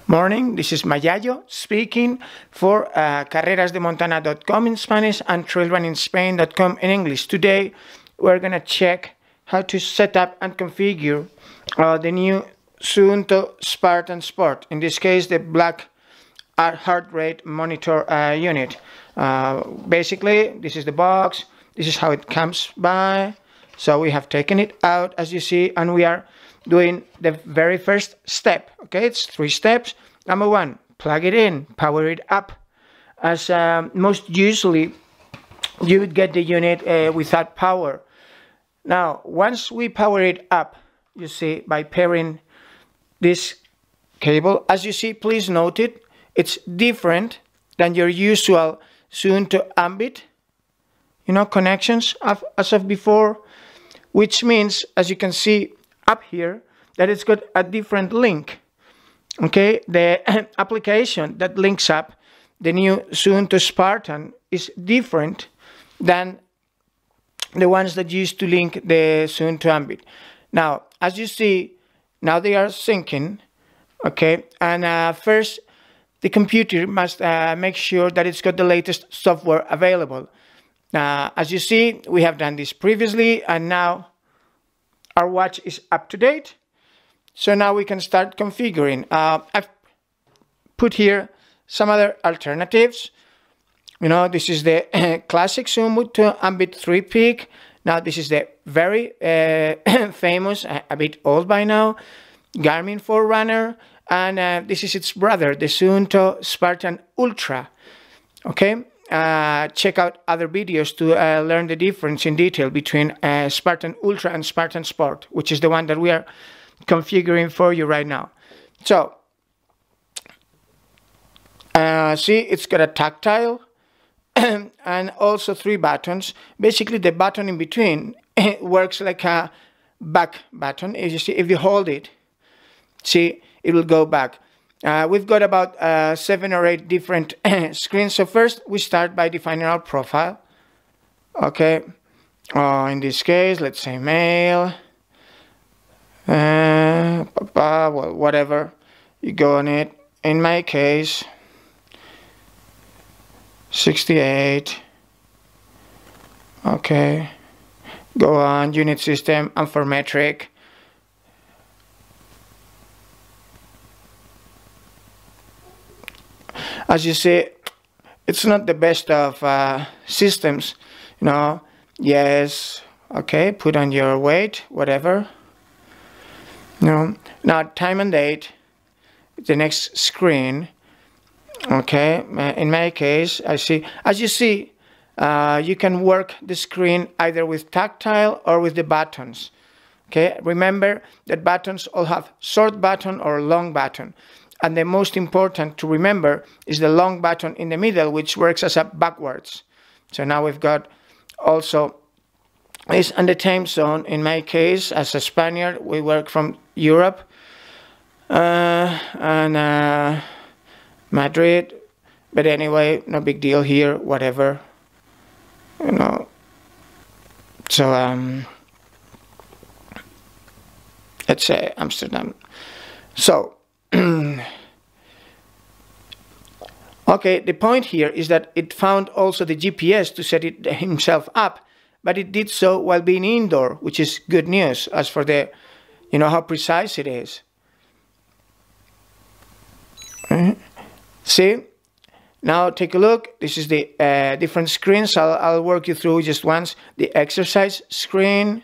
Morning, this is Mayayo speaking for carrerasdemontana.com in Spanish and trailrunningspain.com in English. Today we're going to check how to set up and configure the new Suunto Spartan Sport, in this case the black heart rate monitor unit. Basically, this is the box, this is how it comes by. So we have taken it out, as you see, and we are doing the very first step. Okay, it's 3 steps. Number 1, plug it in, power it up. As most usually you would get the unit without power. Now, once we power it up, you see, by pairing this cable, as you see, please note it, it's different than your usual Suunto Ambit, connections as of before, which means, as you can see up here, that it's got a different link. Okay, the application that links up the new Suunto Spartan is different than the ones that used to link the Suunto Ambit. Now, as you see, now they are syncing. Okay, and first the computer must make sure that it's got the latest software available. As you see, we have done this previously, and now our watch is up to date. So now we can start configuring. I've put here some other alternatives. This is the classic Suunto Ambit 3 Peak. Now this is the very famous, a bit old by now, Garmin Forerunner. And this is its brother, the Suunto Spartan Ultra. Okay, check out other videos to learn the difference in detail between Spartan Ultra and Spartan Sport, which is the one that we are configuring for you right now. So, see, it's got a tactile and also 3 buttons. Basically, the button in between works like a back button. As you see, if you hold it, see, it will go back. We've got about 7 or 8 different screens. So first, we start by defining our profile. Okay, in this case, let's say male. Well, whatever, you go on it. In my case, 68. Okay, go on, unit system, and for metric. As you see, it's not the best of systems, Yes, okay, put on your weight, whatever. Now time and date, the next screen. Okay, in my case, I see, as you see, you can work the screen either with tactile or with the buttons. Okay, remember that buttons all have short button or long button. And the most important to remember is the long button in the middle, which works as a backwards. So now we've got also this and the time zone. In my case, as a Spaniard, we work from Europe and Madrid. But anyway, no big deal here, whatever. So let's say Amsterdam. So okay, the point here is that it found also the GPS to set it himself up, but it did so while being indoor, which is good news as for the, how precise it is. See, now take a look. This is the different screens. I'll work you through just once. The exercise screen,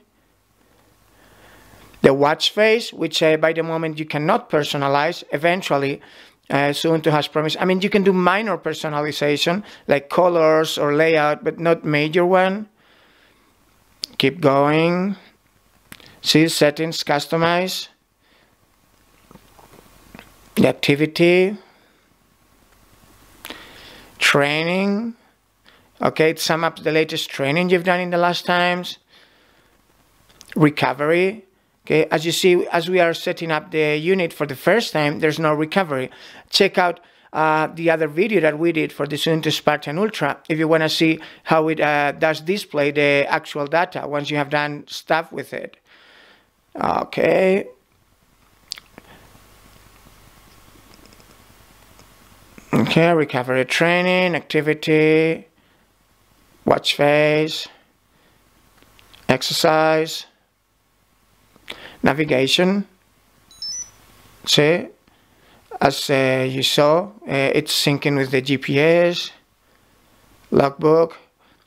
the watch face, which by the moment you cannot personalize. Eventually, Suunto has promised. I mean, you can do minor personalization, like colors or layout, but not major one. Keep going. See, settings, customize. The activity. Training. Okay, it sums up the latest training you've done in the last times. Recovery. Okay, as you see, as we are setting up the unit for the first time, there's no recovery. Check out the other video that we did for the Suunto Spartan Ultra if you want to see how it does display the actual data once you have done stuff with it. Okay. Okay, recovery training, activity, watch face, exercise, navigation. See, as you saw, it's syncing with the GPS, logbook,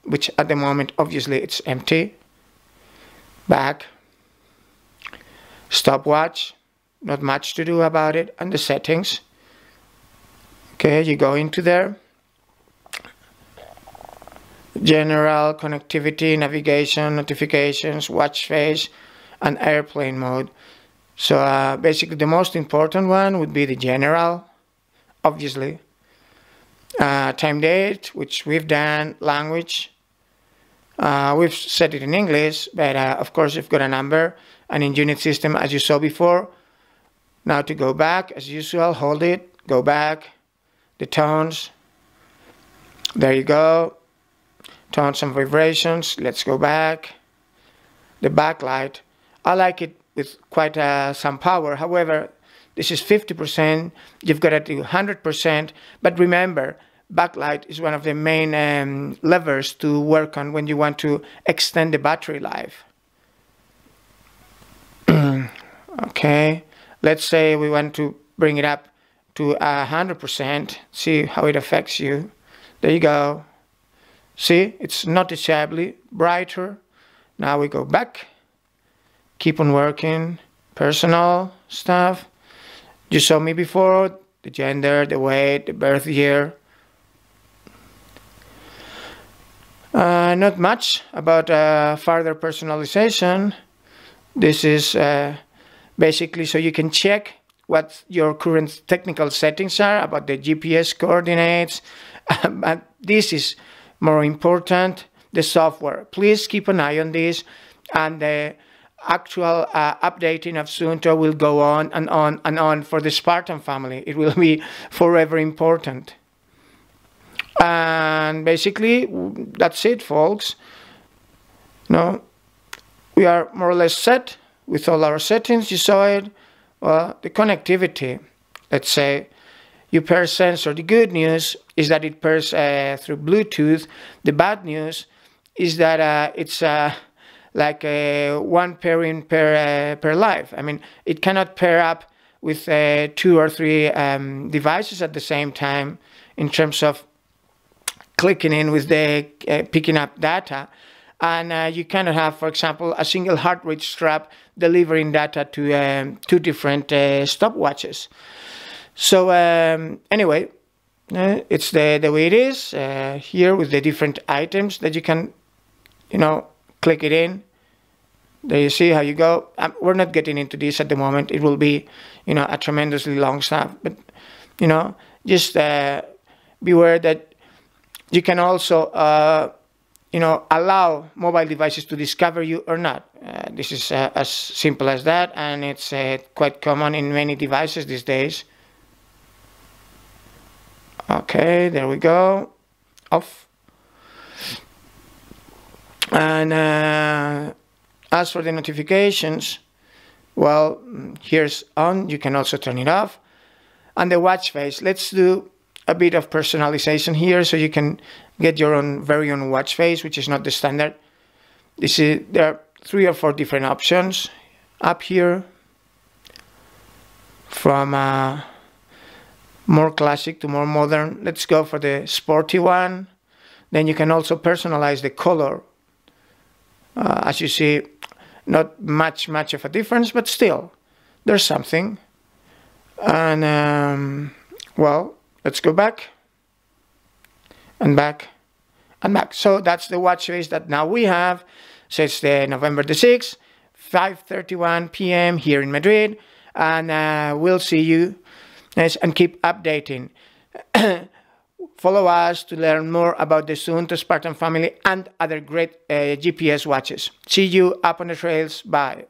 which at the moment obviously it's empty. Back, stopwatch, not much to do about it, and the settings. Okay, you go into there. General, connectivity, navigation, notifications, watch face, and airplane mode. So basically the most important one would be the general, obviously. Time date, which we've done, language. We've set it in English, but of course you've got a number, and in unit system as you saw before. Now to go back, as usual, hold it, go back, the tones, there you go, tones and vibrations, let's go back. The backlight, I like it with quite some power, however, this is 50%, you've got to do 100%, but remember, backlight is one of the main levers to work on when you want to extend the battery life. Okay, let's say we want to bring it up to 100%, see how it affects you. There you go. See, it's noticeably brighter. Now we go back, keep on working, personal stuff. You saw me before, the gender, the weight, the birth year. Not much about further personalization. This is basically so you can check what your current technical settings are about the GPS coordinates. But this is more important, the software. Please keep an eye on this, and the actual updating of Suunto will go on and on and on for the Spartan family. It will be forever important. And basically, that's it, folks. No, we are more or less set with all our settings. You saw it. Well, the connectivity, let's say you pair sensor. The good news is that it pairs through Bluetooth. The bad news is that it's like one pairing per life. I mean, it cannot pair up with 2 or 3 devices at the same time in terms of clicking in with the picking up data. And you cannot have, for example, a single heart rate strap delivering data to 2 different stopwatches. So anyway, it's the way it is here with the different items that you can, click it in. There you see how you go. We're not getting into this at the moment. It will be, a tremendously long stuff. But, just beware that you can also, allow mobile devices to discover you or not. This is as simple as that, and it's quite common in many devices these days. Okay, there we go. Off. And as for the notifications, well, here's on. You can also turn it off. And the watch face, let's do a bit of personalization here so you can get your very own watch face, which is not the standard. There are 3 or 4 different options up here, from more classic to more modern. Let's go for the sporty one. Then you can also personalize the color. As you see, not much of a difference, but still, there's something. And well, let's go back and back and back. So that's the watch face that now we have. So it's the November the 6th, 5:31 p.m. here in Madrid, and we'll see you. Yes, and keep updating. Follow us to learn more about the Suunto Spartan family and other great GPS watches. See you up on the trails. Bye.